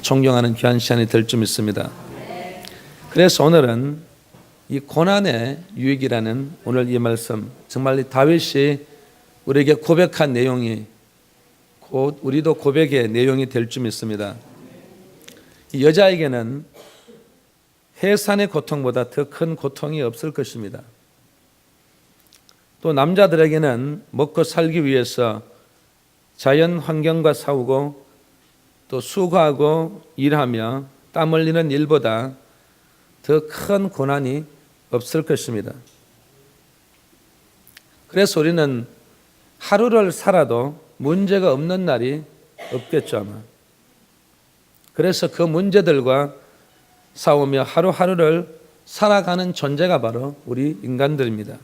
존경하는 귀한 시간이 될 줄 믿습니다. 그래서 오늘은 이 고난의 유익이라는 오늘 이 말씀, 정말 이 다윗이 우리에게 고백한 내용이 곧 우리도 고백의 내용이 될 줄 믿습니다. 이 여자에게는 해산의 고통보다 더 큰 고통이 없을 것입니다. 또 남자들에게는 먹고 살기 위해서 자연 환경과 싸우고 또 수고하고 일하며 땀 흘리는 일보다 더 큰 고난이 없을 것입니다. 그래서 우리는 하루를 살아도 문제가 없는 날이 없겠죠 아마. 그래서 그 문제들과 싸우며 하루하루를 살아가는 존재가 바로 우리 인간들입니다.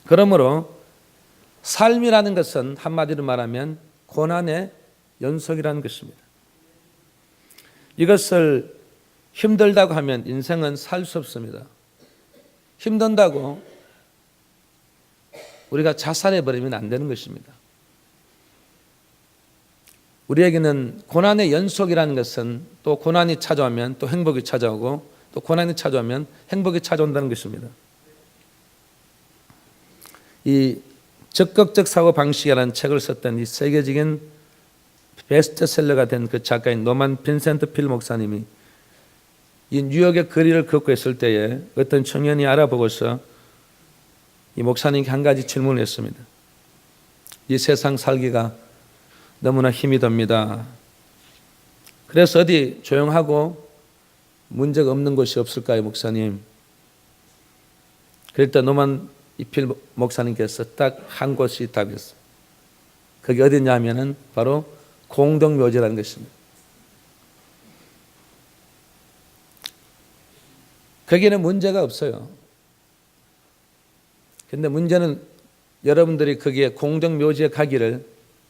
그러므로 삶이라는 것은 한마디로 말하면 고난의 연속이라는 것입니다. 이것을 힘들다고 하면 인생은 살 수 없습니다. 힘든다고 우리가 자살해버리면 안 되는 것입니다. 우리에게는 고난의 연속이라는 것은 또 고난이 찾아오면 또 행복이 찾아오고 또 고난이 찾아오면 행복이 찾아온다는 것입니다. 이 적극적 사고 방식이라는 책을 썼던 이 세계적인 베스트셀러가 된 그 작가인 노만 빈센트 필 목사님이 이 뉴욕의 거리를 걷고 있을 때에 어떤 청년이 알아보고서 이 목사님께 한 가지 질문을 했습니다. 이 세상 살기가 너무나 힘이 듭니다. 그래서 어디 조용하고 문제가 없는 곳이 없을까요, 목사님? 그럴 때 노만 이필 목사님께서 딱 한 곳이 답이었어요. 그게 어디냐면은 바로 공동묘지라는 것입니다. 거기에는 문제가 없어요. 그런데 문제는 여러분들이 거기에 공동묘지에 가기를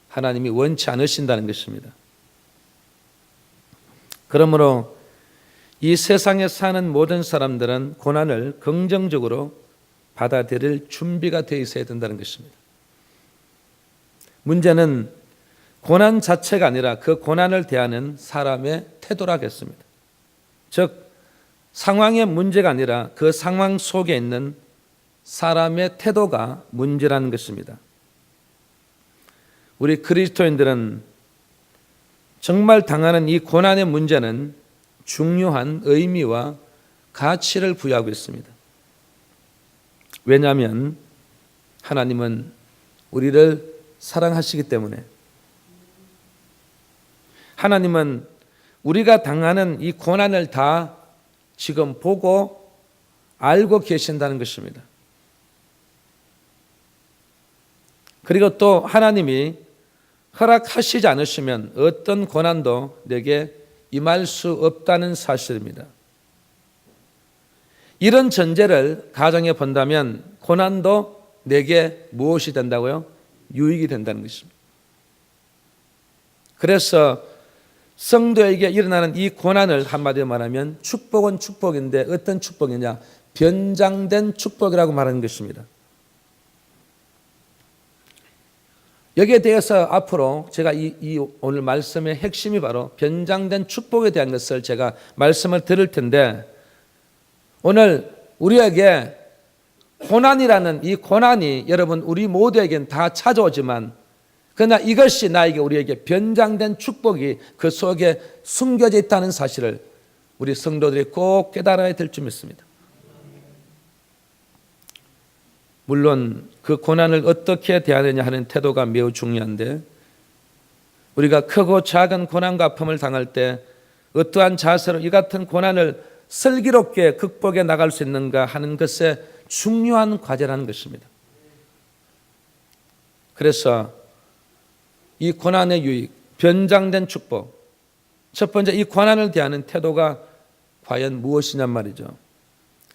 하나님이 원치 않으신다는 것입니다. 그러므로 이 세상에 사는 모든 사람들은 고난을 긍정적으로 받아들일 준비가 되어 있어야 된다는 것입니다. 문제는 고난 자체가 아니라 그 고난을 대하는 사람의 태도라겠습니다. 즉 상황의 문제가 아니라 그 상황 속에 있는 사람의 태도가 문제라는 것입니다. 우리 그리스도인들은 정말 당하는 이 고난의 문제는 중요한 의미와 가치를 부여하고 있습니다. 왜냐하면 하나님은 우리를 사랑하시기 때문에, 하나님은 우리가 당하는 이 고난을 다 지금 보고 알고 계신다는 것입니다. 그리고 또 하나님이 허락하시지 않으시면 어떤 고난도 내게 임할 수 없다는 사실입니다. 이런 전제를 가정해 본다면 고난도 내게 무엇이 된다고요? 유익이 된다는 것입니다. 그래서 성도에게 일어나는 이 고난을 한마디로 말하면 축복은 축복인데 어떤 축복이냐? 변장된 축복이라고 말하는 것입니다. 여기에 대해서 앞으로 제가 이 오늘 말씀의 핵심이 바로 변장된 축복에 대한 것을 제가 말씀을 드릴 텐데, 오늘 우리에게 고난이라는 이 고난이 여러분 우리 모두에겐 다 찾아오지만 그러나 이것이 나에게 우리에게 변장된 축복이 그 속에 숨겨져 있다는 사실을 우리 성도들이 꼭 깨달아야 될 줄 믿습니다. 물론 그 고난을 어떻게 대하느냐 하는 태도가 매우 중요한데, 우리가 크고 작은 고난과 아픔을 당할 때 어떠한 자세로 이 같은 고난을 슬기롭게 극복해 나갈 수 있는가 하는 것에 중요한 과제라는 것입니다. 그래서 이 고난의 유익, 변장된 축복, 첫 번째 이 고난을 대하는 태도가 과연 무엇이냔 말이죠.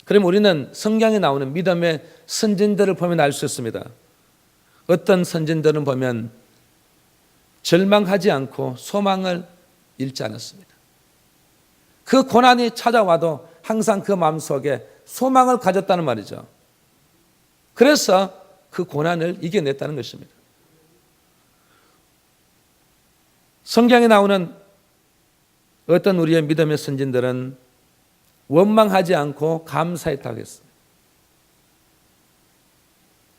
그럼 우리는 성경에 나오는 믿음의 선진들을 보면 알 수 있습니다. 어떤 선진들은 보면 절망하지 않고 소망을 잃지 않았습니다. 그 고난이 찾아와도 항상 그 마음속에 소망을 가졌다는 말이죠. 그래서 그 고난을 이겨냈다는 것입니다. 성경에 나오는 어떤 우리의 믿음의 선진들은 원망하지 않고 감사했다고 했어요.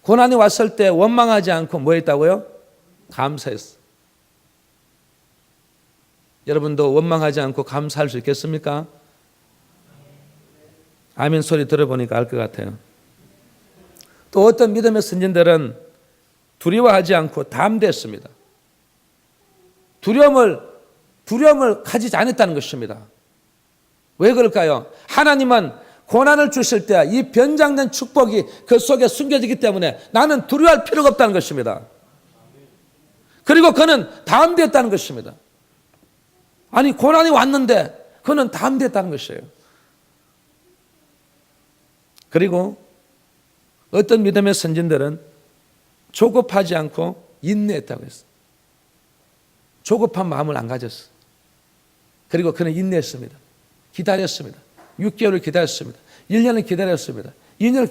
고난이 왔을 때 원망하지 않고 뭐 했다고요? 감사했어요. 여러분도 원망하지 않고 감사할 수 있겠습니까? 아멘 소리 들어보니까 알 것 같아요. 또 어떤 믿음의 선진들은 두려워하지 않고 담대했습니다. 두려움을 가지지 않았다는 것입니다. 왜 그럴까요? 하나님은 고난을 주실 때 이 변장된 축복이 그 속에 숨겨지기 때문에 나는 두려워할 필요가 없다는 것입니다. 그리고 그는 담대했다는 것입니다. 아니 고난이 왔는데 그는 담대했다는 것이에요. 그리고 어떤 믿음의 선진들은 조급하지 않고 인내했다고 했어요. 조급한 마음을 안 가졌어요. 그리고 그는 인내했습니다. 기다렸습니다. 6개월을 기다렸습니다. 1년을 기다렸습니다. 2년을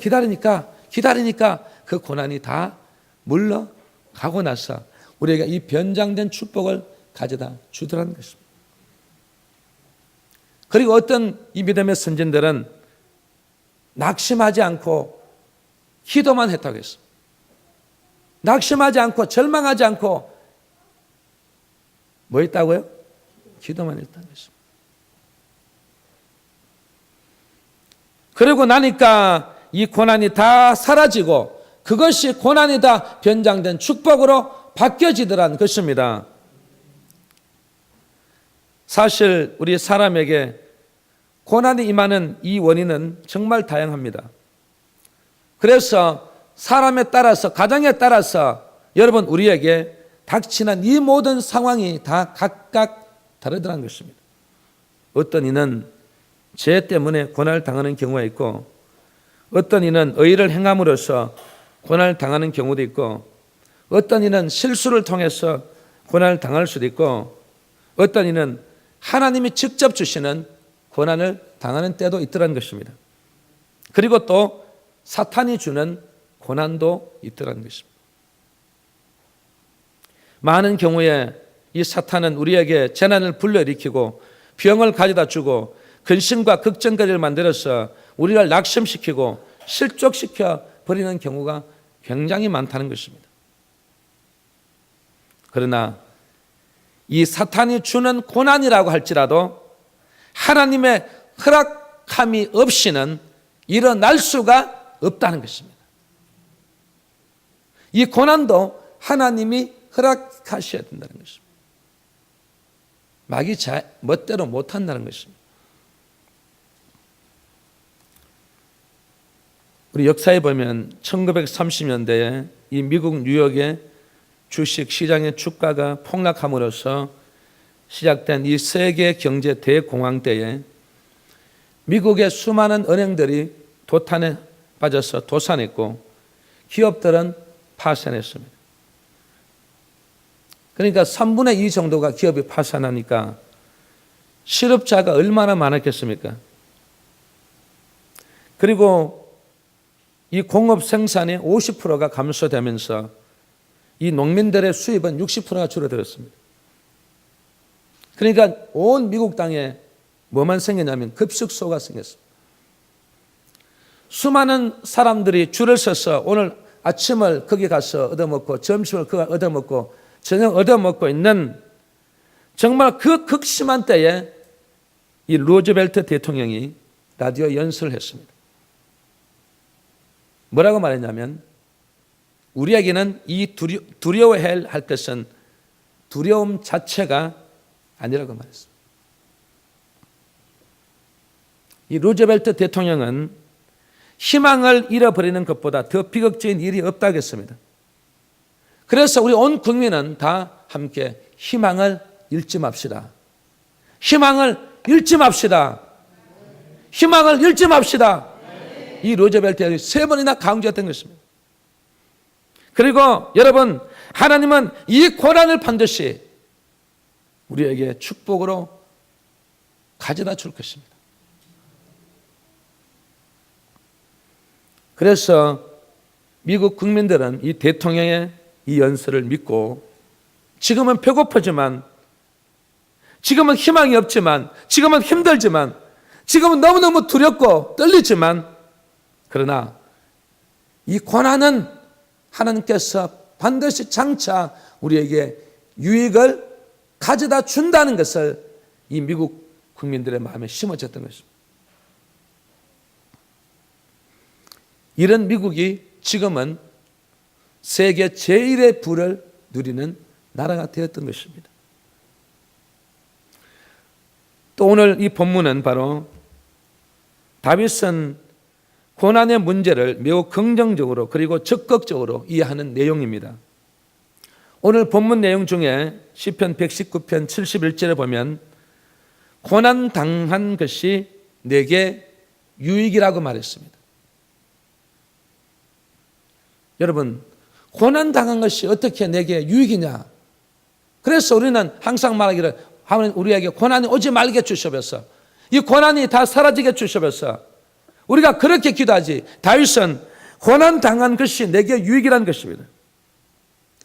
기다리니까 그 고난이 다 물러가고 나서 우리에게 이 변장된 축복을 가져다 주더라는 것입니다. 그리고 어떤 이 믿음의 선진들은 낙심하지 않고 기도만 했다고 했어요. 낙심하지 않고 절망하지 않고 뭐 했다고요? 기도만 했다는 것입니다. 그러고 나니까 이 고난이 다 사라지고 그것이 고난이 다 변장된 축복으로 바뀌어지더란 것입니다. 사실 우리 사람에게 고난이 임하는 이 원인은 정말 다양합니다. 그래서 사람에 따라서 가정에 따라서 여러분 우리에게 닥치는 이 모든 상황이 다 각각 다르더란 것입니다. 어떤 이는 죄 때문에 고난을 당하는 경우가 있고 어떤 이는 의를 행함으로써 고난을 당하는 경우도 있고 어떤 이는 실수를 통해서 고난을 당할 수도 있고 어떤 이는 하나님이 직접 주시는 고난을 당하는 때도 있더란 것입니다. 그리고 또 사탄이 주는 고난도 있더란 것입니다. 많은 경우에 이 사탄은 우리에게 재난을 불러일으키고 병을 가져다 주고 근심과 걱정거리를 만들어서 우리를 낙심시키고 실족시켜 버리는 경우가 굉장히 많다는 것입니다. 그러나 이 사탄이 주는 고난이라고 할지라도 하나님의 허락함이 없이는 일어날 수가 없다는 것입니다. 이 고난도 하나님이 허락하셔야 된다는 것입니다. 마귀 멋대로 못한다는 것입니다. 우리 역사에 보면 1930년대에 이 미국 뉴욕의 주식 시장의 주가가 폭락함으로써 시작된 이 세계 경제 대공황 때에 미국의 수많은 은행들이 도탄에 빠져서 도산했고 기업들은 파산했습니다. 그러니까 3분의 2 정도가 기업이 파산하니까 실업자가 얼마나 많았겠습니까? 그리고 이 공업 생산의 50%가 감소되면서 이 농민들의 수입은 60%가 줄어들었습니다. 그러니까 온 미국 땅에 뭐만 생겼냐면 급식소가 생겼습니다. 수많은 사람들이 줄을 서서 오늘 아침을 거기 가서 얻어먹고 점심을 거기 얻어먹고 저녁 얻어먹고 있는 정말 그 극심한 때에 이 루즈벨트 대통령이 라디오 연설을 했습니다. 뭐라고 말했냐면 우리에게는 이 두려워해야 할 것은 두려움 자체가 아니라고 말했습니다. 이 루즈벨트 대통령은 희망을 잃어버리는 것보다 더 비극적인 일이 없다고 했습니다. 그래서 우리 온 국민은 다 함께 희망을 잃지 맙시다. 희망을 잃지 맙시다. 희망을 잃지 맙시다. 이 루즈벨트가 3번이나 강조했던 것입니다. 그리고 여러분, 하나님은 이 고난을 반드시 우리에게 축복으로 가져다 줄 것입니다. 그래서 미국 국민들은 이 대통령의 이 연설을 믿고 지금은 배고프지만 지금은 희망이 없지만, 지금은 힘들지만, 지금은 너무너무 두렵고 떨리지만, 그러나 이 고난은 하나님께서 반드시 장차 우리에게 유익을 가져다 준다는 것을 이 미국 국민들의 마음에 심어졌던 것입니다. 이런 미국이 지금은 세계 제1의 부를 누리는 나라가 되었던 것입니다. 또 오늘 이 본문은 바로 다윗은 고난의 문제를 매우 긍정적으로 그리고 적극적으로 이해하는 내용입니다. 오늘 본문 내용 중에 시편 119편 71절에 보면 고난 당한 것이 내게 유익이라고 말했습니다. 여러분, 고난 당한 것이 어떻게 내게 유익이냐? 그래서 우리는 항상 말하기를 하나님 우리에게 고난이 오지 말게 주셔서 이 고난이 다 사라지게 주셔서 우리가 그렇게 기도하지. 다윗은 고난 당한 것이 내게 유익이라는 것입니다.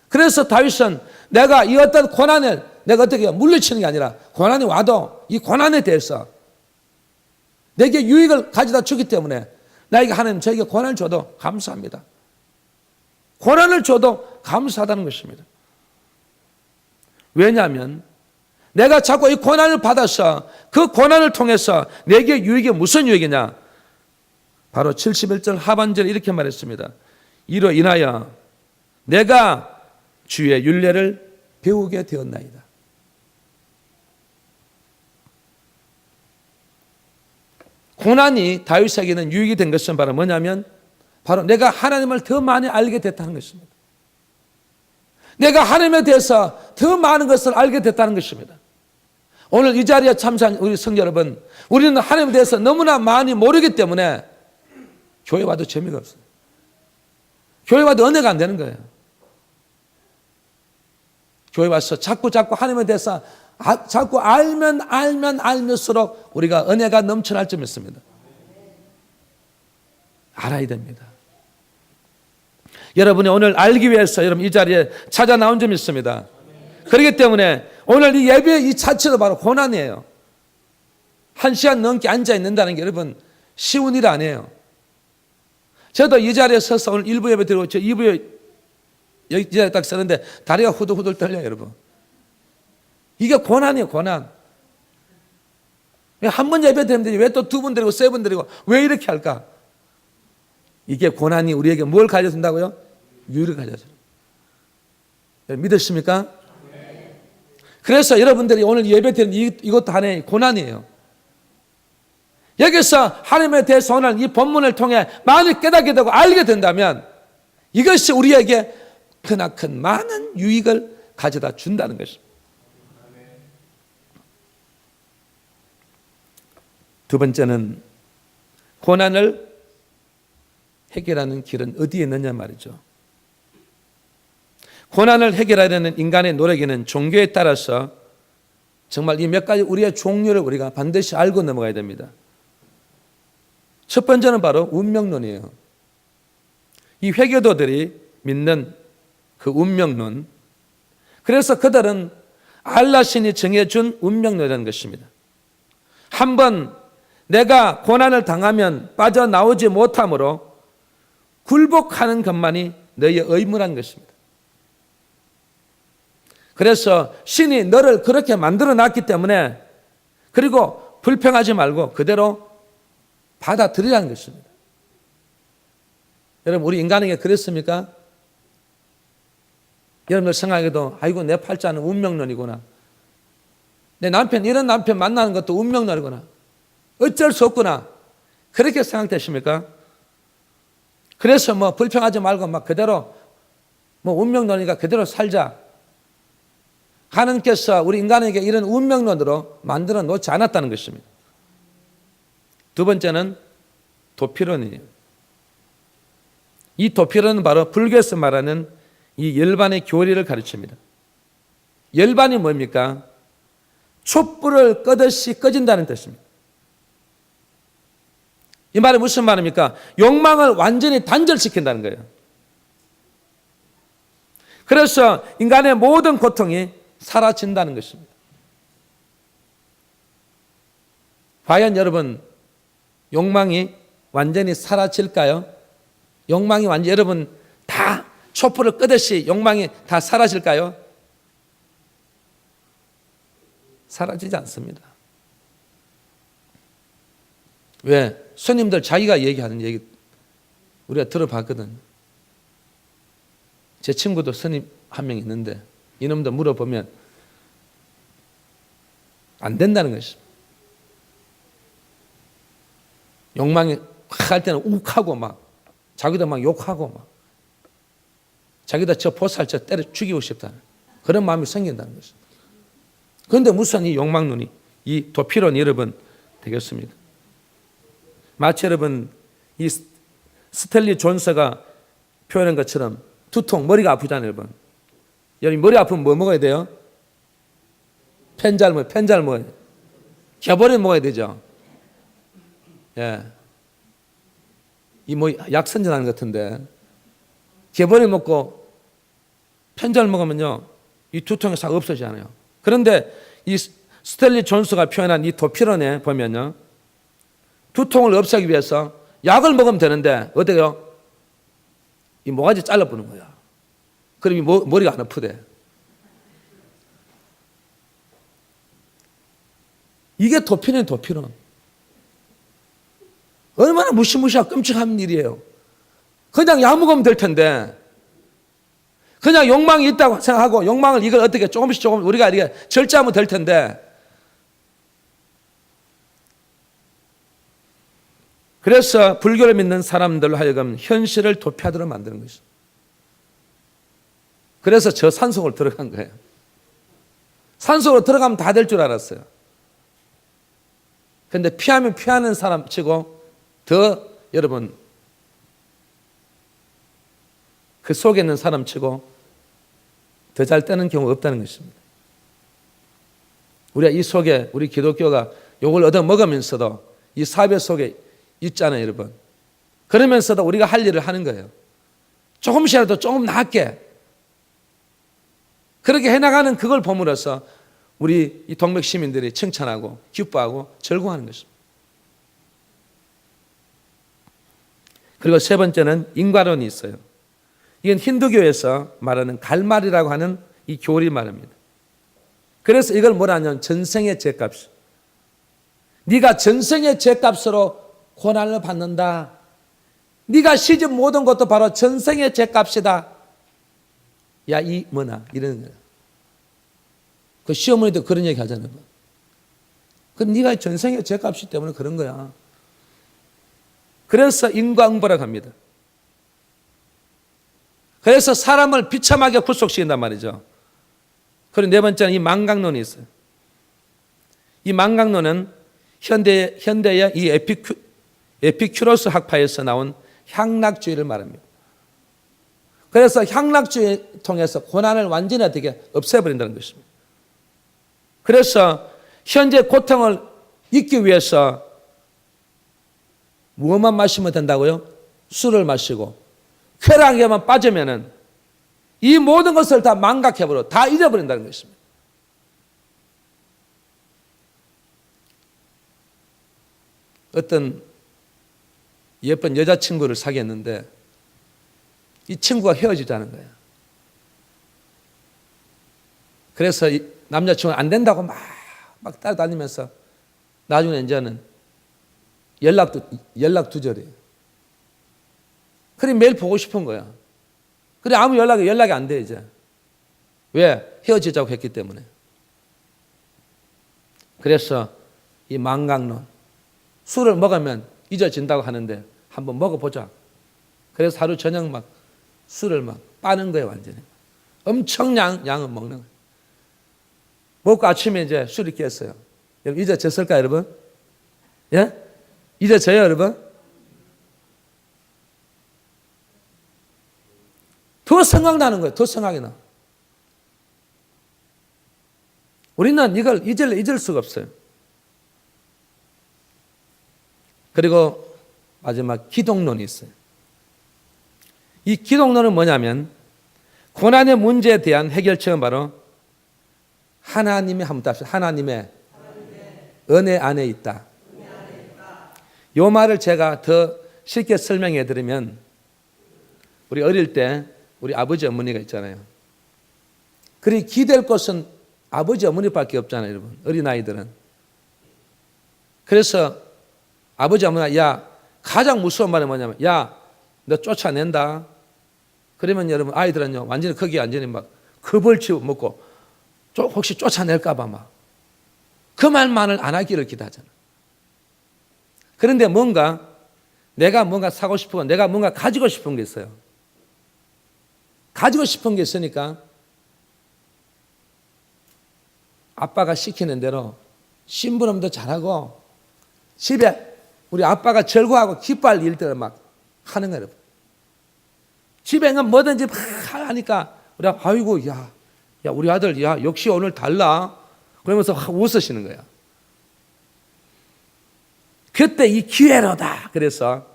그래서 다윗은 내가 이 어떤 고난을 내가 어떻게 물리치는 게 아니라 고난이 와도 이 고난에 대해서 내게 유익을 가져다 주기 때문에 나에게 하나님 저에게 고난을 줘도 감사합니다. 고난을 줘도 감사하다는 것입니다. 왜냐하면 내가 자꾸 이 고난을 받아서 그 고난을 통해서 내게 유익이 무슨 유익이냐? 바로 71절 하반절에 이렇게 말했습니다. 이로 인하여 내가 주의 율례를 배우게 되었나이다. 고난이 다윗에게는 유익이 된 것은 바로 뭐냐면 바로 내가 하나님을 더 많이 알게 됐다는 것입니다. 내가 하나님에 대해서 더 많은 것을 알게 됐다는 것입니다. 오늘 이 자리에 참석한 우리 성도 여러분, 우리는 하나님에 대해서 너무나 많이 모르기 때문에 교회 와도 재미가 없어요. 교회 와도 은혜가 안 되는 거예요. 교회 와서 자꾸 하나님에 대해서 자꾸 알면수록 우리가 은혜가 넘쳐날 점 있습니다. 알아야 됩니다. 여러분이 오늘 알기 위해서 여러분 이 자리에 찾아 나온 점이 있습니다. 그렇기 때문에 오늘 이 예배 이 자체도 바로 고난이에요. 1시간 넘게 앉아 있는다는 게 여러분 쉬운 일 아니에요. 저도 이 자리에 서서 오늘 1부 예배 드리고 저 2부 여기 이 자리에 딱 서는데 다리가 후들후들 떨려요, 여러분. 이게 고난이에요, 고난. 한 번 예배 드리면 왜 또 2번 드리고 3번 드리고 왜 이렇게 할까? 이게 고난이 우리에게 뭘 가져준다고요? 유익을 가져줘요. 믿으십니까? 그래서 여러분들이 오늘 예배 드리는 이것도 하나의 고난이에요. 여기서 하나님에 대해서 오늘 이 본문을 통해 많이 깨닫게 되고 알게 된다면 이것이 우리에게 크나큰 많은 유익을 가져다 준다는 것입니다. 두 번째는 고난을 해결하는 길은 어디에 있느냐 말이죠. 고난을 해결하려는 인간의 노력에는 종교에 따라서 정말 이 몇 가지 우리의 종류를 우리가 반드시 알고 넘어가야 됩니다. 첫 번째는 바로 운명론이에요. 이 회교도들이 믿는 그 운명론. 그래서 그들은 알라 신이 정해준 운명론이라는 것입니다. 한번 내가 고난을 당하면 빠져나오지 못하므로 굴복하는 것만이 너의 의무라는 것입니다. 그래서 신이 너를 그렇게 만들어 놨기 때문에 그리고 불평하지 말고 그대로 받아들이라는 것입니다. 여러분 우리 인간에게 그랬습니까? 여러분들 생각해도 아이고 내 팔자는 운명론이구나. 내 남편 이런 남편 만나는 것도 운명론이구나. 어쩔 수 없구나. 그렇게 생각되십니까? 그래서 뭐 불평하지 말고 막 그대로 뭐 운명론이니까 그대로 살자. 하나님께서 우리 인간에게 이런 운명론으로 만들어 놓지 않았다는 것입니다. 두 번째는 도피론이에요. 이 도피론은 바로 불교에서 말하는 이 열반의 교리를 가르칩니다. 열반이 뭡니까? 촛불을 끄듯이 꺼진다는 뜻입니다. 이 말이 무슨 말입니까? 욕망을 완전히 단절시킨다는 거예요. 그래서 인간의 모든 고통이 사라진다는 것입니다. 과연 여러분 욕망이 완전히 사라질까요? 욕망이 완전히 여러분 다 촛불을 끄듯이 욕망이 다 사라질까요? 사라지지 않습니다. 왜? 스님들 자기가 얘기하는 얘기 우리가 들어봤거든. 제 친구도 스님 한 명 있는데 이놈도 물어보면 안 된다는 것입니다. 욕망이 확 할 때는 욱하고 막 자기도 막 욕하고 막 자기도 저 보살 저 때려 죽이고 싶다는 그런 마음이 생긴다는 것입니다. 그런데 무슨 이 욕망론이 이 도피론 여러분 되겠습니다. 마치 여러분 이 스탠리 존스가 표현한 것처럼 두통 머리가 아프잖아요. 여러분 머리 아프면 뭐 먹어야 돼요? 펜잘 먹어야 돼요. 겨벌을 먹어야 되죠. 예. 이 뭐 약 선전하는 것 같은데 겨벌을 먹고 펜잘 먹으면요 이 두통이 싹 없어지잖아요. 그런데 이 스탠리 존스가 표현한 이 도피론에 보면요 두통을 없애기 위해서 약을 먹으면 되는데 어때요? 이 모가지 잘라보는 거야. 그럼 이 머리가 안 아프대. 이게 도피론. 얼마나 무시무시하고 끔찍한 일이에요. 그냥 약 먹으면 될 텐데 그냥 욕망이 있다고 생각하고 욕망을 이걸 어떻게 조금씩 우리가 이렇게 절제하면 될 텐데 그래서 불교를 믿는 사람들로 하여금 현실을 도피하도록 만드는 것이죠. 그래서 저 산속으로 들어간 거예요. 산속으로 들어가면 다 될 줄 알았어요. 그런데 피하면 피하는 사람 치고 더 여러분 그 속에 있는 사람 치고 더 잘 되는 경우가 없다는 것입니다. 우리가 이 속에 우리 기독교가 요걸 얻어 먹으면서도 이 사배 속에 있잖아요, 여러분. 그러면서도 우리가 할 일을 하는 거예요. 조금씩이라도 조금 낫게 그렇게 해나가는 그걸 보므로써 우리 이 동백 시민들이 칭찬하고 기뻐하고 절구하는 것입니다. 그리고 세 번째는 인과론이 있어요. 이건 힌두교에서 말하는 갈말이라고 하는 이 교리 말입니다. 그래서 이걸 뭐라 하냐면 전생의 죄값. 네가 전생의 죄값으로 고난을 받는다. 네가 시집 모든 것도 바로 전생의 죄값이다. 야, 이 뭐나 이러는 거야. 그 시어머니도 그런 얘기 하잖아요. 그럼 네가 전생의 죄값이 때문에 그런 거야. 그래서 인과응보라고 합니다. 그래서 사람을 비참하게 구속시킨단 말이죠. 그리고 네 번째는 이 망각론이 있어요. 이 망각론은 현대의 이 에피큐로스 학파에서 나온 향락주의를 말합니다. 그래서 향락주의 통해서 고난을 완전히 어떻게 없애버린다는 것입니다. 그래서 현재 고통을 잊기 위해서 무엇만 마시면 된다고요? 술을 마시고 쾌락에만 빠지면은 이 모든 것을 다 망각해버려 다 잊어버린다는 것입니다. 어떤 예쁜 여자친구를 사귀었는데 이 친구가 헤어지자는 거예요. 그래서 이 남자친구가 안 된다고 막 따라다니면서 나중에 이제는 연락 두절이에요. 그래 매일 보고 싶은 거야. 그래 아무 연락이 안 돼 이제. 왜? 헤어지자고 했기 때문에. 그래서 이 망각론 술을 먹으면 잊어진다고 하는데 한번 먹어보자. 그래서 하루 저녁 막 술을 막 빠는 거예요 완전히. 엄청난 양을 먹는 거예요. 먹고 아침에 이제 술이 깼어요. 여러분 잊어졌을까요 여러분? 예? 잊어져요 여러분? 더 생각나는 거예요. 더 생각이 나. 우리는 이걸 잊을 수가 없어요. 그리고 마지막 기독론이 있어요. 이 기독론은 뭐냐면 고난의 문제에 대한 해결책은 바로 하나님의 한번 답시다. 하나님의 은혜 안에 있다. 요 말을 제가 더 쉽게 설명해 드리면, 우리 어릴 때 우리 아버지 어머니가 있잖아요. 그리 기댈 곳은 아버지 어머니밖에 없잖아요, 여러분. 어린아이들은. 그래서 아버지 어머니가, 야, 가장 무서운 말이 뭐냐면, 야, 너 쫓아낸다. 그러면 여러분, 아이들은요, 완전히 거기에 완전히 막 겁을 먹고 혹시 쫓아낼까봐 막 그 말만을 안 하기를 기대하잖아. 그런데 내가 뭔가 사고 싶고 내가 뭔가 가지고 싶은 게 있어요. 가지고 싶은 게 있으니까 아빠가 시키는 대로 심부름도 잘하고 집에 우리 아빠가 즐거워하고 기뻐할 일들을 막 하는 거예요. 집에는 뭐든지 막 하니까 우리 아빠, 아이고, 야, 우리 아들, 야, 역시 오늘 달라. 그러면서 웃으시는 거야. 그때 이 기회로다. 그래서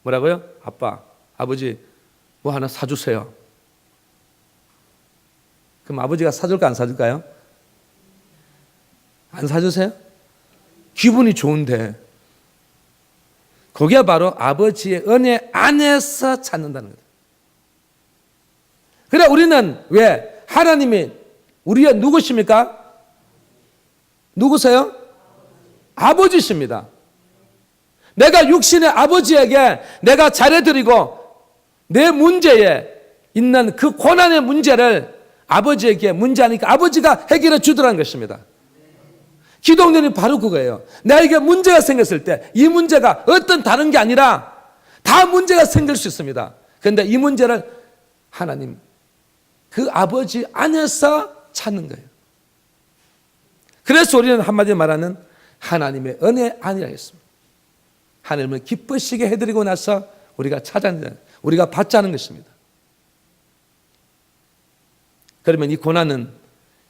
뭐라고요? 아빠, 아버지, 뭐 하나 사주세요. 그럼 아버지가 사줄까 안 사줄까요? 안 사주세요? 기분이 좋은데. 그게 바로 아버지의 은혜 안에서 찾는다는 거예요. 그래, 우리는 왜? 하나님이 우리의 누구십니까? 누구세요? 아버지십니다. 내가 육신의 아버지에게 내가 잘해드리고 내 문제에 있는 그 고난의 문제를 아버지에게 문제하니까 아버지가 해결해 주더라는 것입니다. 기독론이 바로 그거예요. 나에게 문제가 생겼을 때 이 문제가 어떤 다른 게 아니라 다 문제가 생길 수 있습니다. 그런데 이 문제를 하나님, 그 아버지 안에서 찾는 거예요. 그래서 우리는 한마디로 말하는 하나님의 은혜 안이라 했습니다. 하나님을 기쁘시게 해드리고 나서 우리가 찾아내는, 우리가 받자는 것입니다. 그러면 이 고난은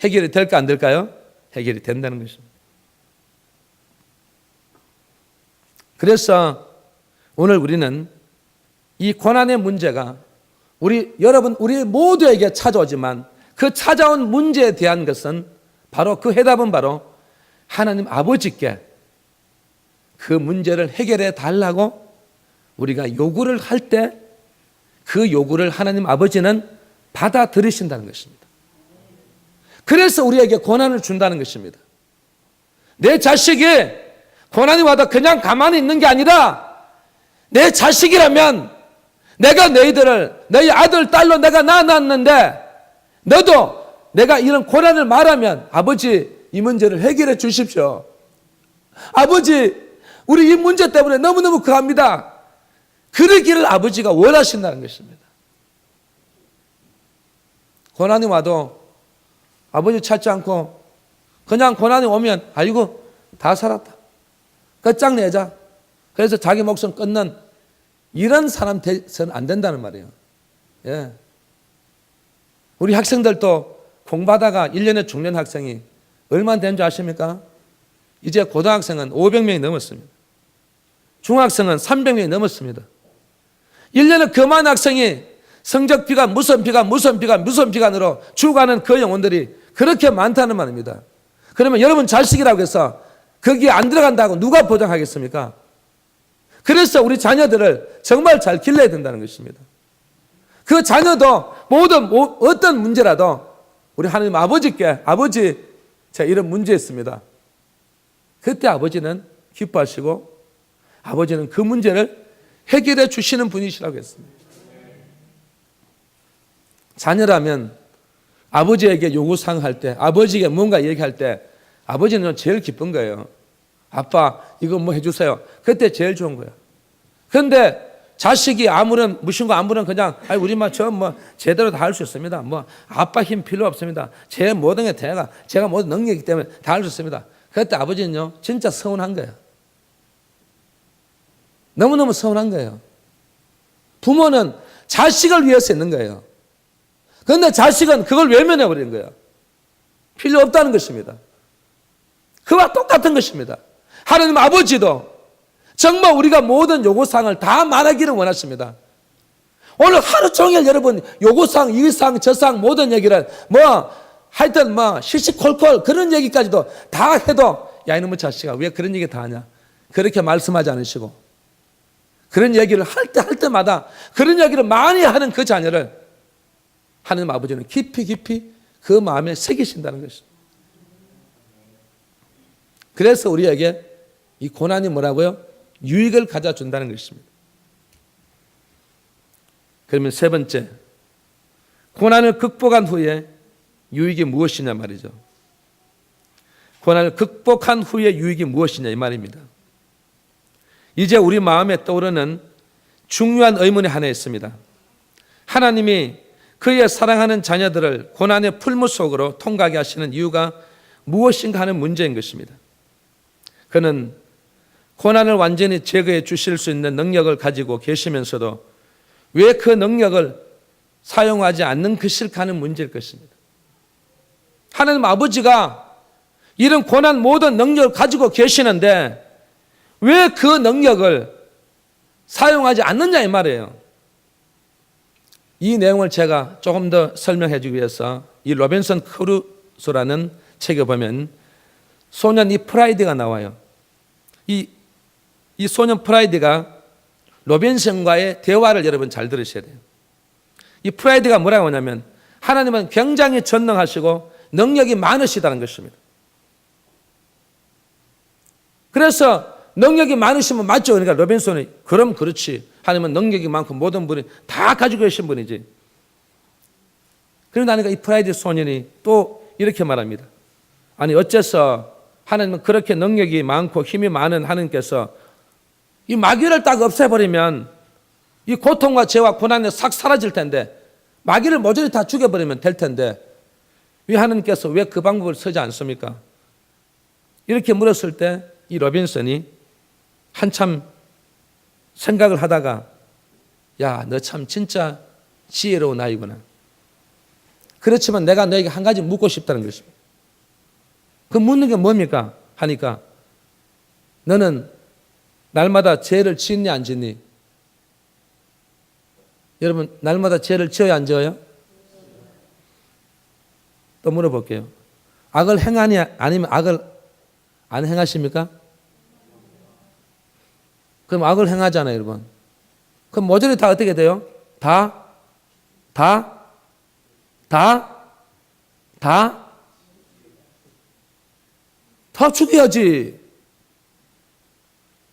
해결이 될까 안 될까요? 해결이 된다는 것입니다. 그래서 오늘 우리는 이 고난의 문제가 여러분, 우리 모두에게 찾아오지만 그 찾아온 문제에 대한 것은 바로 그 해답은 바로 하나님 아버지께 그 문제를 해결해 달라고 우리가 요구를 할 때 그 요구를 하나님 아버지는 받아들이신다는 것입니다. 그래서 우리에게 고난을 준다는 것입니다. 내 자식이 고난이 와도 그냥 가만히 있는 게 아니라 내 자식이라면 내가 너희들을 너희 아들, 딸로 내가 낳았는데 너도 내가 이런 고난을 말하면 아버지 이 문제를 해결해 주십시오. 아버지 우리 이 문제 때문에 너무너무 그합니다. 그러기를 아버지가 원하신다는 것입니다. 고난이 와도 아버지 찾지 않고 그냥 고난이 오면 아이고 다 살았다. 끝장내자. 그래서 자기 목숨 끊는 이런 사람 돼서는 안 된다는 말이에요. 예. 우리 학생들도 공부하다가 1년에 죽는 학생이 얼마나 되는 줄 아십니까? 이제 고등학생은 500명이 넘었습니다. 중학생은 300명이 넘었습니다. 1년에 그만 학생이 성적비가 무슨 비관으로 죽어가는 그 영혼들이 그렇게 많다는 말입니다. 그러면 여러분 자식이라고 해서 거기에 안 들어간다고 누가 보장하겠습니까? 그래서 우리 자녀들을 정말 잘 길러야 된다는 것입니다. 그 자녀도 모든 어떤 문제라도 우리 하나님 아버지께 아버지 제가 이런 문제 있습니다. 그때 아버지는 기뻐하시고 아버지는 그 문제를 해결해 주시는 분이시라고 했습니다. 자녀라면 아버지에게 요구사항 할 때 아버지에게 뭔가 얘기할 때 아버지는 제일 기쁜 거예요. 아빠 이거 뭐 해주세요. 그때 제일 좋은 거예요. 그런데 자식이 아무런 그냥 우리 제대로 다 할 수 있습니다. 아빠 힘 필요 없습니다. 제 모든 게 제가 모든 능력이기 때문에 다 할 수 있습니다. 그때 아버지는요 진짜 서운한 거예요. 너무너무 서운한 거예요. 부모는 자식을 위해서 있는 거예요. 그런데 자식은 그걸 외면해 버리는 거예요. 필요 없다는 것입니다. 그와 똑같은 것입니다. 하나님 아버지도 정말 우리가 모든 요구사항을 다 말하기를 원하십니다. 오늘 하루 종일 여러분 요구사항, 이사항, 저사항 모든 얘기를 하여튼 시시콜콜 그런 얘기까지도 다 해도 야 이놈의 자식아 왜 그런 얘기 다 하냐 그렇게 말씀하지 않으시고 그런 얘기를 할 때마다 그런 얘기를 많이 하는 그 자녀를 하나님 아버지는 깊이 그 마음에 새기신다는 것입니다. 그래서 우리에게 이 고난이 뭐라고요? 유익을 가져준다는 것입니다. 그러면 세 번째, 고난을 극복한 후에 유익이 무엇이냐 말이죠. 고난을 극복한 후에 유익이 무엇이냐 이 말입니다. 이제 우리 마음에 떠오르는 중요한 의문이 하나 있습니다. 하나님이 그의 사랑하는 자녀들을 고난의 풀무 속으로 통과하게 하시는 이유가 무엇인가 하는 문제인 것입니다. 그는 고난을 완전히 제거해 주실 수 있는 능력을 가지고 계시면서도 왜 그 능력을 사용하지 않는 것일까 하는 문제일 것입니다. 하나님 아버지가 이런 고난 모든 능력을 가지고 계시는데 왜 그 능력을 사용하지 않느냐 이 말이에요. 이 내용을 제가 조금 더 설명해 주기 위해서 이 로빈슨 크루소라는 책에 보면 소년 이 프라이드가 나와요. 이 소년 프라이드가 로빈슨과의 대화를 여러분 잘 들으셔야 돼요. 이 프라이드가 뭐라고 하냐면 하나님은 굉장히 전능하시고 능력이 많으시다는 것입니다. 그래서 능력이 많으시면 맞죠. 그러니까 로빈슨이 그럼 그렇지. 하나님은 능력이 많고 모든 분이 다 가지고 계신 분이지. 그러니까 이 프라이드 소년이 또 이렇게 말합니다. 아니 어째서 하나님은 그렇게 능력이 많고 힘이 많은 하나님께서 이 마귀를 딱 없애버리면 이 고통과 죄와 고난이 싹 사라질 텐데 마귀를 모조리 다 죽여버리면 될 텐데 왜 하나님께서 왜 그 방법을 쓰지 않습니까? 이렇게 물었을 때 이 로빈슨이 한참 생각을 하다가 야, 너 참 진짜 지혜로운 아이구나. 그렇지만 내가 너에게 한 가지 묻고 싶다는 것입니다. 그 묻는 게 뭡니까? 하니까 너는 날마다 죄를 짓니 안 짓니? 여러분 날마다 죄를 지어야 안 지어요? 또 물어볼게요. 악을 행하니 아니면 악을 안 행하십니까? 그럼 악을 행하잖아요, 여러분. 그럼 모조리 다 어떻게 돼요? 다 죽여야지.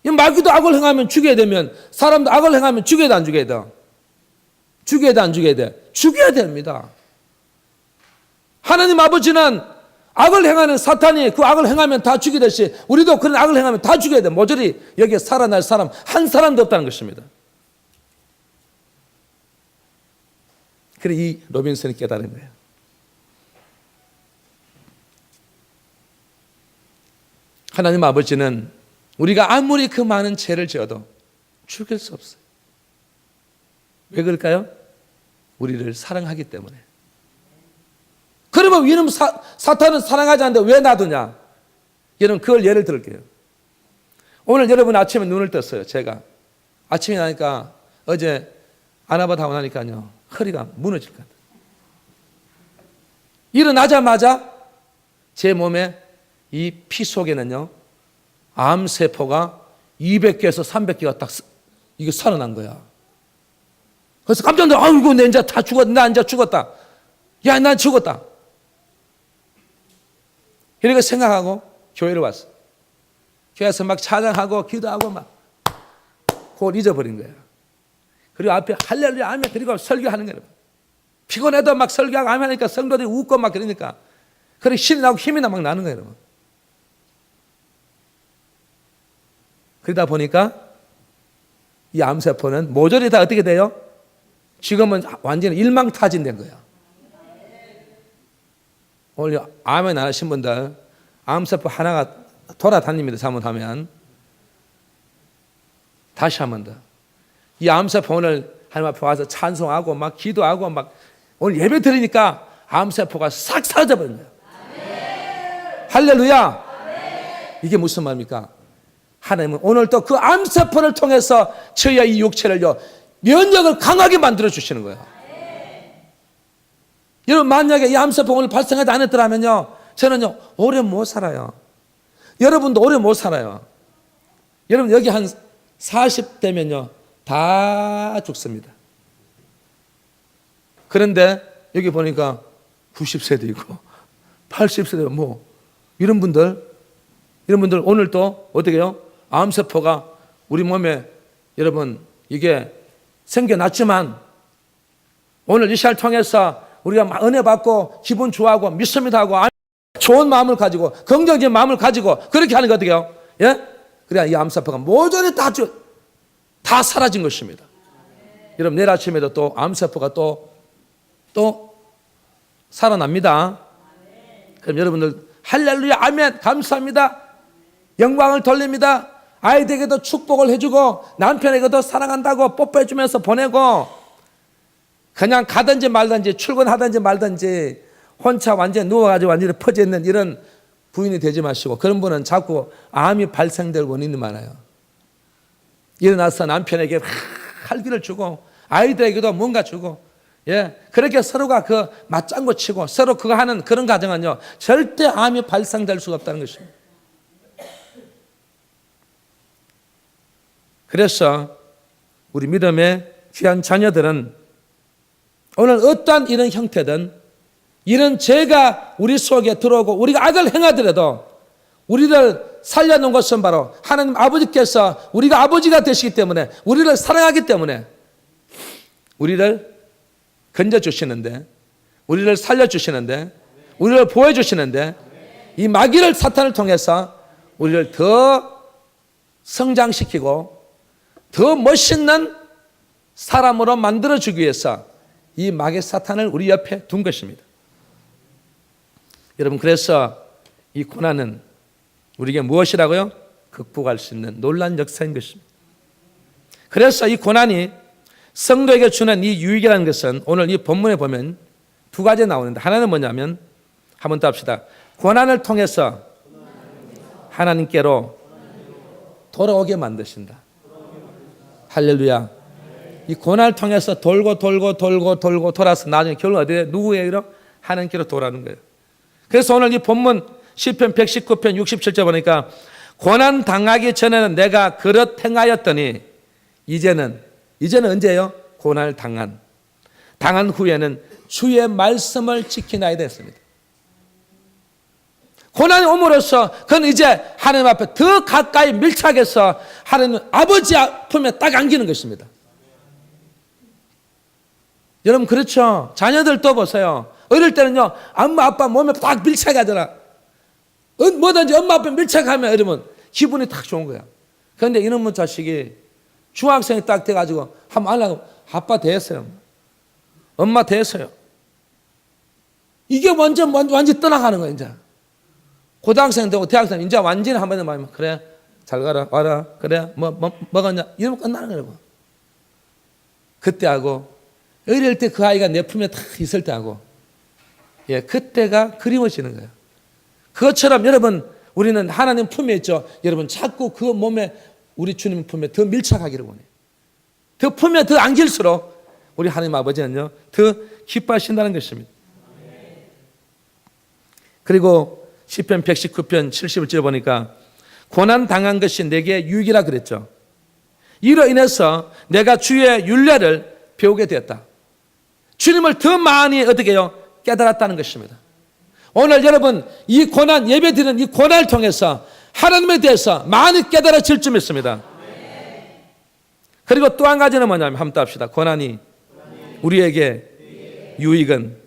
이 마귀도 악을 행하면 죽여야 되면 사람도 악을 행하면 죽여야 돼, 안 죽여야 돼? 죽여야 돼, 안 죽여야 돼? 죽여야 됩니다. 하나님 아버지는 악을 행하는 사탄이 그 악을 행하면 다 죽이듯이 우리도 그런 악을 행하면 다 죽여야 돼. 모조리 여기에 살아날 사람 한 사람도 없다는 것입니다. 그래 이 로빈슨이 깨달은 거예요. 하나님 아버지는 우리가 아무리 그 많은 죄를 지어도 죽일 수 없어요. 왜 그럴까요? 우리를 사랑하기 때문에. 그러면 이놈 사탄은 사랑하지 않는데 왜 놔두냐? 여러분 그걸 예를 들을게요. 오늘 여러분 아침에 눈을 떴어요. 제가 아침에 나니까 어제 아나바다 하고 나니까요 허리가 무너질 것 같아요. 일어나자마자 제 몸에 이 피 속에는요 암세포가 200개에서 300개가 딱 이게 살아난 거야. 그래서 깜짝 놀라. 아이고 내 이제 다 죽었다. 나 이제 죽었다. 야 난 죽었다. 이렇게 생각하고 교회를 왔어. 교회에서 막 찬양하고 기도하고 막 그걸 잊어버린 거야. 그리고 앞에 할렐루야 아멘 그리고 설교하는 거예요. 피곤해도 막 설교하고 아멘 하니까 성도들이 웃고 막 그러니까 그래 신이 나고 힘이 막 나는 거예요. 여러분. 그러다 보니까 이 암세포는 모조리 다 어떻게 돼요? 지금은 완전히 일망타진된 거야. 오늘 아멘 안 하신 분들 암세포 하나가 돌아다닙니다. 잘못하면 다시 한번 더. 이 암세포 오늘 하나님 앞에 와서 찬송하고 막 기도하고 막 오늘 예배 드리니까 암세포가 싹 사라져버린 거예요. 할렐루야. 이게 무슨 말입니까? 하나님은 오늘 또 그 암세포를 통해서 저희의 이 육체를요 면역을 강하게 만들어 주시는 거예요. 여러분 만약에 이 암세포가 오늘 발생하지 않았더라면요 저는요 오래 못 살아요. 여러분도 오래 못 살아요. 여러분 여기 한 40대면요 다 죽습니다. 그런데 여기 보니까 90세도 있고 80세도 뭐 이런 분들 오늘 또 어떻게 해요? 암세포가 우리 몸에 여러분 이게 생겨났지만 오늘 이 시간을 통해서 우리가 은혜 받고 기분 좋아하고 믿습니다 하고 좋은 마음을 가지고 긍정적인 마음을 가지고 그렇게 하는 거 어떻게 해요? 예? 그래야 이 암세포가 모조리 다 사라진 것입니다. 여러분 내일 아침에도 또 암세포가 또 살아납니다. 그럼 여러분들 할렐루야 아멘 감사합니다. 영광을 돌립니다. 아이들에게도 축복을 해주고 남편에게도 사랑한다고 뽀뽀해주면서 보내고 그냥 가든지 말든지 출근하든지 말든지 혼자 완전히 누워가지고 완전히 퍼져있는 이런 부인이 되지 마시고 그런 분은 자꾸 암이 발생될 원인이 많아요. 일어나서 남편에게 활기를 주고 아이들에게도 뭔가 주고 예, 그렇게 서로가 그 맞장구 치고 서로 그거 하는 그런 가정은요 절대 암이 발생될 수가 없다는 것입니다. 그래서 우리 믿음의 귀한 자녀들은 오늘 어떠한 이런 형태든 이런 죄가 우리 속에 들어오고 우리가 악을 행하더라도 우리를 살려놓은 것은 바로 하나님 아버지께서 우리가 아버지가 되시기 때문에 우리를 사랑하기 때문에 우리를 건져주시는데 우리를 살려주시는데 우리를 보호해주시는데 이 마귀를 사탄을 통해서 우리를 더 성장시키고 더 멋있는 사람으로 만들어주기 위해서 이 마귀 사탄을 우리 옆에 둔 것입니다. 여러분 그래서 이 고난은 우리에게 무엇이라고요? 극복할 수 있는 놀라운 역사인 것입니다. 그래서 이 고난이 성도에게 주는 이 유익이라는 것은 오늘 이 본문에 보면 두 가지 나오는데 하나는 뭐냐면 한번 더 합시다. 고난을 통해서 하나님께로 돌아오게 만드신다. 할렐루야. 이 고난을 통해서 돌고 돌아서 나중에 결국 어디에 누구에게로? 하나님께로 돌아오는 거예요. 그래서 오늘 이 본문 시편 119편 67절 보니까 고난 당하기 전에는 내가 그릇 행하였더니 이제는 언제예요? 고난을 당한 후에는 주의 말씀을 지키나이다 했습니다. 고난이 옴으로써 그는 이제 하나님 앞에 더 가까이 밀착해서 하나님 아버지 품에 딱 안기는 것입니다. 여러분 그렇죠? 자녀들 또 보세요. 어릴 때는요 엄마 아빠 몸에 딱 밀착하잖아. 뭐든지 엄마 아빠 밀착하면 여러분 기분이 딱 좋은 거야. 그런데 이놈의 자식이 중학생이 딱 돼가지고 한번 하려고 아빠 됐어요. 엄마 됐어요. 이게 완전 떠나가는 거야 이제. 고등학생 되고 대학생 이제 완전히 한번 말하면 그래 잘 가라 와라 그래 먹었냐 이러면 끝나는 거라고. 그때 하고 어릴 때 그 아이가 내 품에 딱 있을 때 하고 예 그때가 그리워지는 거예요. 그것처럼 여러분 우리는 하나님 품에 있죠. 여러분 자꾸 그 몸에 우리 주님 품에 더 밀착하기를 원해요. 더 품에 더 안길수록 우리 하나님 아버지는요 더 기뻐하신다는 것입니다. 그리고 시편 119편 71절 보니까 고난 당한 것이 내게 유익이라 그랬죠. 이로 인해서 내가 주의 율례를 배우게 되었다. 주님을 더 많이 어떻게 해요? 깨달았다는 것입니다. 오늘 여러분 이 고난 예배 드리는 이 고난을 통해서 하나님에 대해서 많이 깨달아질 줄 믿습니다. 그리고 또 한 가지는 뭐냐면 한번 또 합시다. 고난이 우리에게 유익은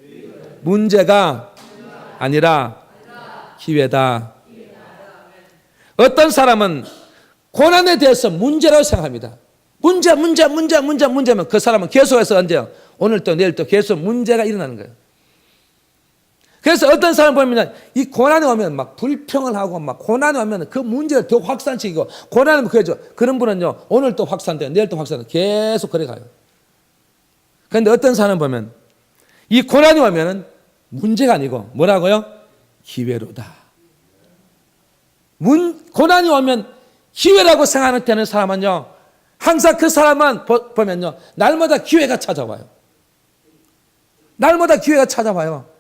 문제가 아니라 기회다. 어떤 사람은 고난에 대해서 문제라고 생각합니다. 문제면 그 사람은 계속해서 언제요? 오늘 또 내일 또 계속 문제가 일어나는 거예요. 그래서 어떤 사람 보면 이 고난이 오면 막 불평을 하고 막 고난이 오면 그 문제를 더 확산시키고 고난이 그러죠. 그런 분은요 오늘 또 확산돼요. 내일 또 확산돼요. 계속 그래 가요. 그런데 어떤 사람 보면 이 고난이 오면은 문제가 아니고 뭐라고요? 기회로다. 고난이 오면 기회라고 생각하는 되는 사람은요 항상 그 사람만 보면요 날마다 기회가 찾아와요. 날마다 기회가 찾아와요.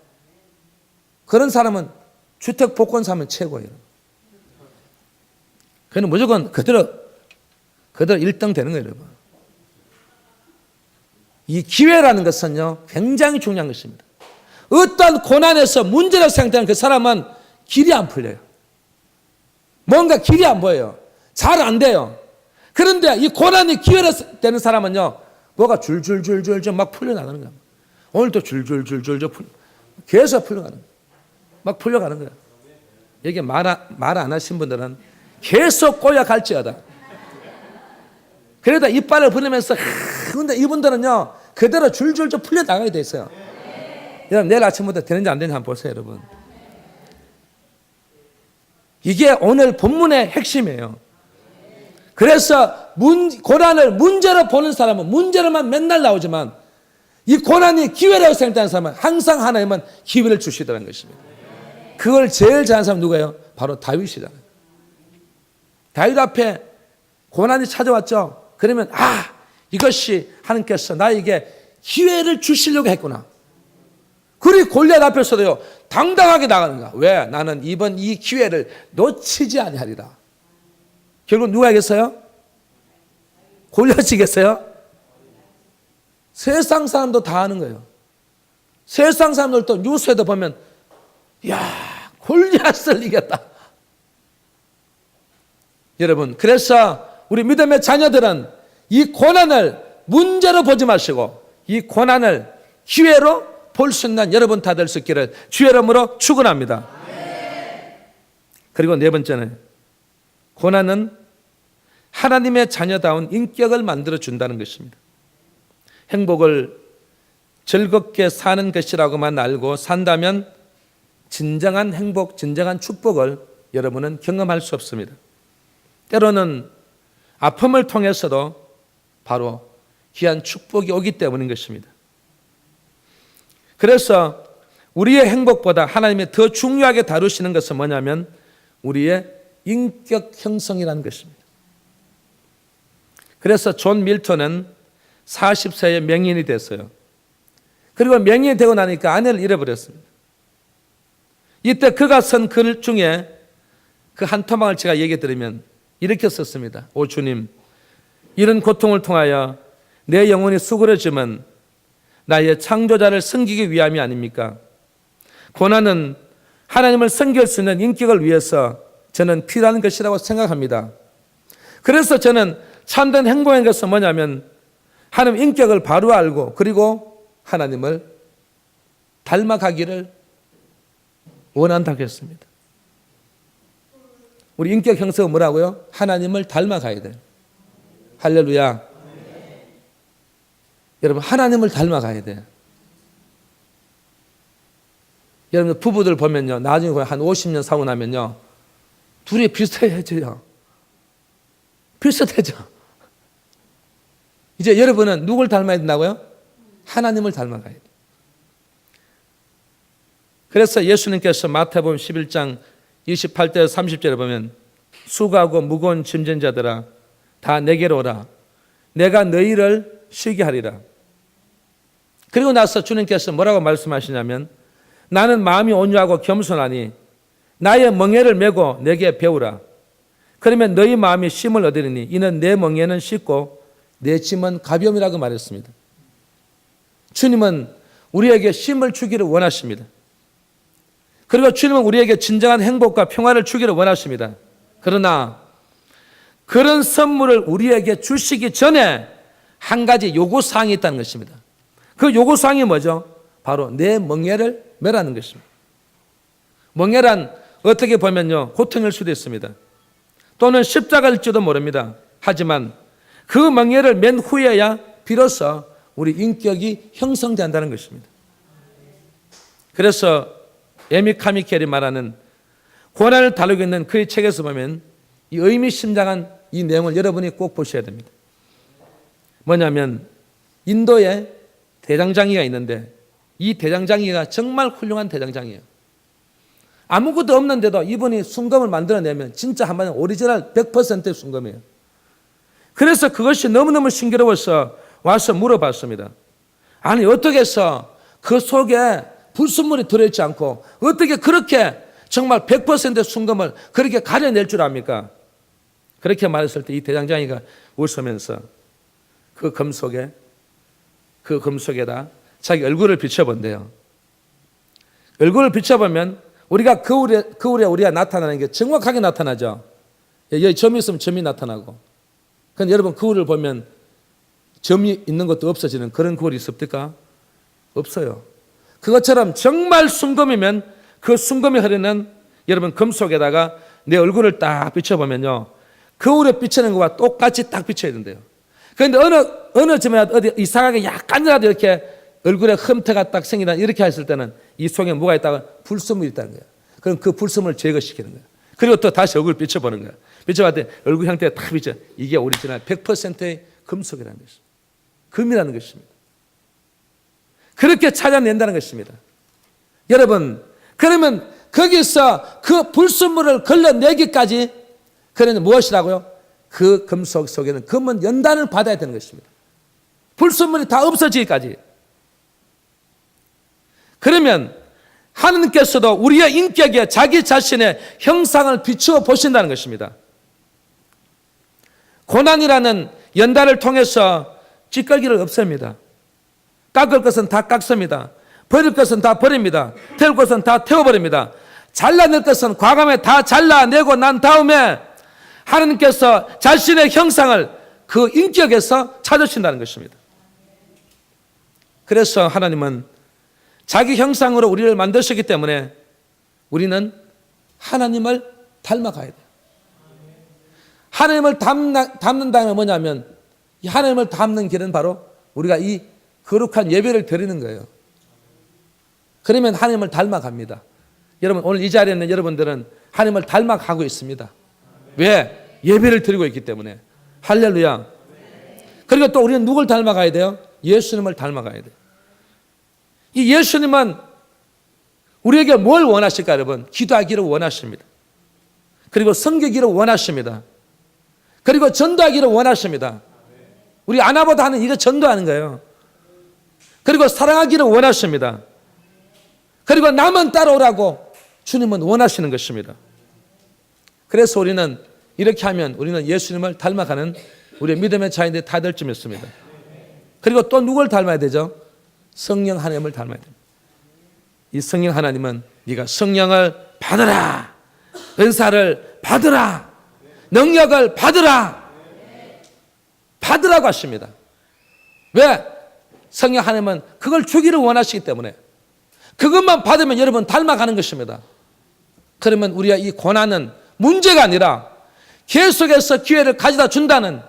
그런 사람은 주택 복권 사면 최고예요. 그는 무조건 그대로 1등 되는 거예요, 여러분. 이 기회라는 것은요, 굉장히 중요한 것입니다. 어떤 고난에서 문제를 생각하는 그 사람은 길이 안 풀려요. 뭔가 길이 안 보여요. 잘 안 돼요. 그런데 이 고난이 기회로 되는 사람은요, 뭐가 줄줄줄줄줄 막 풀려나가는 거야. 오늘도 줄줄줄줄줄 계속 풀려가는 거야. 막 풀려가는 거야. 여기 말 안 하신 분들은 계속 꼬여갈지어다. 그러다 이빨을 부리면서 근데 이분들은요, 그대로 줄줄줄 풀려나가게 돼 있어요. 여러분, 내일 아침부터 되는지 안 되는지 한번 보세요, 여러분. 이게 오늘 본문의 핵심이에요. 그래서 고난을 문제로 보는 사람은 문제로만 맨날 나오지만 이 고난이 기회라고 생각하는 사람은 항상 하나님은 기회를 주시더라는 것입니다. 그걸 제일 잘하는 사람은 누구예요? 바로 다윗이잖아요. 다윗 앞에 고난이 찾아왔죠. 그러면 이것이 하나님께서 나에게 기회를 주시려고 했구나. 그리고 골리앗 앞에서도요, 당당하게 나가는 거야. 왜? 나는 이번 이 기회를 놓치지 아니하리라. 결국 누가 이겼어요? 골리앗이 이겼어요? 세상 사람도 다 하는 거예요. 세상 사람들도 뉴스에도 보면 골리앗을 이겼다. 여러분, 그래서 우리 믿음의 자녀들은 이 고난을 문제로 보지 마시고 이 고난을 기회로 볼 수 있는 여러분 다 될 수 있기를 주의 이름으로 축원합니다. 그리고 네 번째는 고난은 하나님의 자녀다운 인격을 만들어 준다는 것입니다. 행복을 즐겁게 사는 것이라고만 알고 산다면 진정한 행복, 진정한 축복을 여러분은 경험할 수 없습니다. 때로는 아픔을 통해서도 바로 귀한 축복이 오기 때문인 것입니다. 그래서 우리의 행복보다 하나님이 더 중요하게 다루시는 것은 뭐냐면 우리의 인격 형성이라는 것입니다. 그래서 존 밀턴은 40세에 명인이 됐어요. 그리고 명인이 되고 나니까 아내를 잃어버렸습니다. 이때 그가 쓴 글 중에 그 한 토막을 제가 얘기 드리면 이렇게 썼습니다. 오 주님, 이런 고통을 통하여 내 영혼이 수그러지면 나의 창조자를 섬기기 위함이 아닙니까? 고난은 하나님을 섬길 수 있는 인격을 위해서 저는 필요한 것이라고 생각합니다. 그래서 저는 참된 행복인 것은 뭐냐면 하나님 인격을 바로 알고 그리고 하나님을 닮아가기를 원한다고 했습니다. 우리 인격 형성은 뭐라고요? 하나님을 닮아가야 돼요. 할렐루야. 여러분, 하나님을 닮아가야 돼요. 여러분, 부부들 보면요, 나중에 한 50년 사고 나면요, 둘이 비슷해져요. 비슷해져. 이제 여러분은 누굴 닮아야 된다고요? 하나님을 닮아가야 돼요. 그래서 예수님께서 마태복음 11장 28절 30절에 보면 수고하고 무거운 짐진 자들아 다 내게로 오라. 내가 너희를 쉬게 하리라. 그리고 나서 주님께서 뭐라고 말씀하시냐면 나는 마음이 온유하고 겸손하니 나의 멍에를 메고 내게 배우라. 그러면 너희 마음이 쉼을 얻으리니 이는 내 멍에는 쉽고 내 짐은 가벼움이라고 말했습니다. 주님은 우리에게 쉼을 주기를 원하십니다. 그리고 주님은 우리에게 진정한 행복과 평화를 주기를 원하십니다. 그러나 그런 선물을 우리에게 주시기 전에 한 가지 요구사항이 있다는 것입니다. 그 요구사항이 뭐죠? 바로 내 멍에를 메라는 것입니다. 멍에란 어떻게 보면요, 고통일 수도 있습니다. 또는 십자가일지도 모릅니다. 하지만 그 멍에를 맨 후에야 비로소 우리 인격이 형성된다는 것입니다. 그래서 에미 카미켈이 말하는 고난을 다루고 있는 그의 책에서 보면 이 의미심장한 이 내용을 여러분이 꼭 보셔야 됩니다. 뭐냐면 인도에 대장장이가 있는데 이 대장장이가 정말 훌륭한 대장장이에요. 아무것도 없는데도 이분이 순금을 만들어내면 진짜 한마디 오리지널 100%의 순금이에요. 그래서 그것이 너무너무 신기로워서 와서 물어봤습니다. 아니 어떻게 해서 그 속에 불순물이 들어있지 않고 어떻게 그렇게 정말 100%의 순금을 그렇게 가려낼 줄 압니까? 그렇게 말했을 때 이 대장장이가 웃으면서 그 금 속에 그 금속에다 자기 얼굴을 비춰본대요. 얼굴을 비춰보면 우리가 거울에 우리가 나타나는 게 정확하게 나타나죠. 여기 점이 있으면 점이 나타나고. 그런데 여러분 거울을 보면 점이 있는 것도 없어지는 그런 거울이 있습니까? 없어요. 그것처럼 정말 순금이면 그 순금이 흐르는 여러분 금속에다가 내 얼굴을 딱 비춰보면요, 거울에 비치는 것과 똑같이 딱 비춰야 된대요. 그런데 어느 점에 어디 이상하게 약간이라도 이렇게 얼굴에 흠터가 딱 생기다 이렇게 했을 때는 이 속에 뭐가 있다가 불순물이 있다는 거예요. 그럼 그 불순물을 제거시키는 거예요. 그리고 또 다시 얼굴을 비춰보는 거예요. 비춰봤더니 얼굴 형태가 딱 비춰. 이게 오리지널 100%의 금속이라는 것입니다. 금이라는 것입니다. 그렇게 찾아낸다는 것입니다. 여러분, 그러면 거기서 그 불순물을 걸러내기까지 그는 무엇이라고요? 그 금속 속에는 금은 연단을 받아야 되는 것입니다. 불순물이 다 없어지기까지. 그러면 하느님께서도 우리의 인격에 자기 자신의 형상을 비추어 보신다는 것입니다. 고난이라는 연단을 통해서 찌꺼기를 없앱니다. 깎을 것은 다 깎습니다. 버릴 것은 다 버립니다. 태울 것은 다 태워버립니다. 잘라낼 것은 과감하게 다 잘라내고 난 다음에 하나님께서 자신의 형상을 그 인격에서 찾으신다는 것입니다. 그래서 하나님은 자기 형상으로 우리를 만드셨기 때문에 우리는 하나님을 닮아가야 돼요. 하나님을 닮는다는 건 뭐냐면 이 하나님을 닮는 길은 바로 우리가 이 거룩한 예배를 드리는 거예요. 그러면 하나님을 닮아갑니다. 여러분 오늘 이 자리에 있는 여러분들은 하나님을 닮아가고 있습니다. 왜? 예배를 드리고 있기 때문에. 할렐루야. 그리고 또 우리는 누굴 닮아가야 돼요? 예수님을 닮아가야 돼요. 이 예수님은 우리에게 뭘 원하실까 여러분? 기도하기를 원하십니다. 그리고 섬기기를 원하십니다. 그리고 전도하기를 원하십니다. 우리 아나보다 하는 이거 전도하는 거예요. 그리고 사랑하기를 원하십니다. 그리고 남은 따라오라고 주님은 원하시는 것입니다. 그래서 우리는 이렇게 하면 우리는 예수님을 닮아가는 우리의 믿음의 자인들이 다 될 줄 믿습니다. 그리고 또 누굴 닮아야 되죠? 성령 하나님을 닮아야 됩니다. 이 성령 하나님은 네가 성령을 받으라, 은사를 받으라, 능력을 받으라, 받으라고 하십니다. 왜? 성령 하나님은 그걸 주기를 원하시기 때문에 그것만 받으면 여러분 닮아가는 것입니다. 그러면 우리가 이 고난은 문제가 아니라 계속해서 기회를 가져다 준다는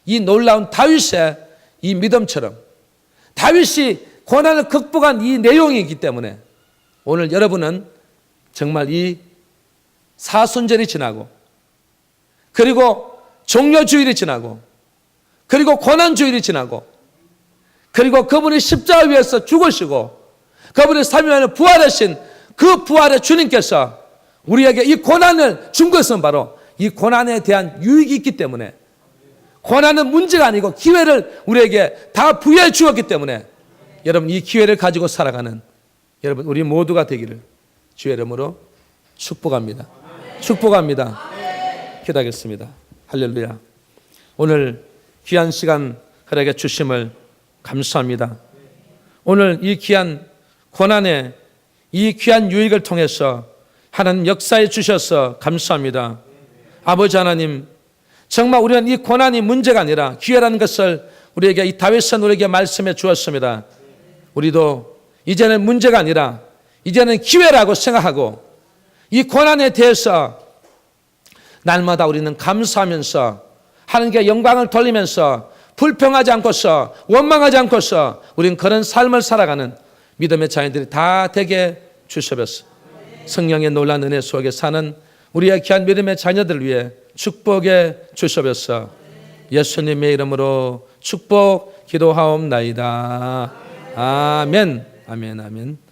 이 놀라운 다윗의 이 믿음처럼 다윗이 고난을 극복한 이 내용이기 때문에 오늘 여러분은 정말 이 사순절이 지나고 그리고 종려주일이 지나고 그리고 고난주일이 지나고 그리고 그분이 십자가 위에서 죽으시고 그분이 3일 만에 부활하신 그 부활의 주님께서 우리에게 이 고난을 준 것은 바로 이 고난에 대한 유익이 있기 때문에 고난은 문제가 아니고 기회를 우리에게 다 부여해 주었기 때문에 여러분 이 기회를 가지고 살아가는 여러분 우리 모두가 되기를 주의 이름으로 축복합니다. 축복합니다. 기도하겠습니다. 할렐루야. 오늘 귀한 시간 허락해 주심을 감사합니다. 오늘 이 귀한 고난의 이 귀한 유익을 통해서 하나님 역사해 주셔서 감사합니다. 아버지 하나님, 정말 우리는 이 고난이 문제가 아니라 기회라는 것을 우리에게 이 다윗은 우리에게 말씀해 주었습니다. 우리도 이제는 문제가 아니라 이제는 기회라고 생각하고 이 고난에 대해서 날마다 우리는 감사하면서 하나님께 영광을 돌리면서 불평하지 않고서 원망하지 않고서 우리는 그런 삶을 살아가는 믿음의 자녀들이 다 되게 주셔서 성령의 놀라운 은혜 속에 사는 우리의 귀한 믿음의 자녀들 위해 축복해 주셔서 예수님의 이름으로 축복 기도하옵나이다. 아멘. 아멘. 아멘.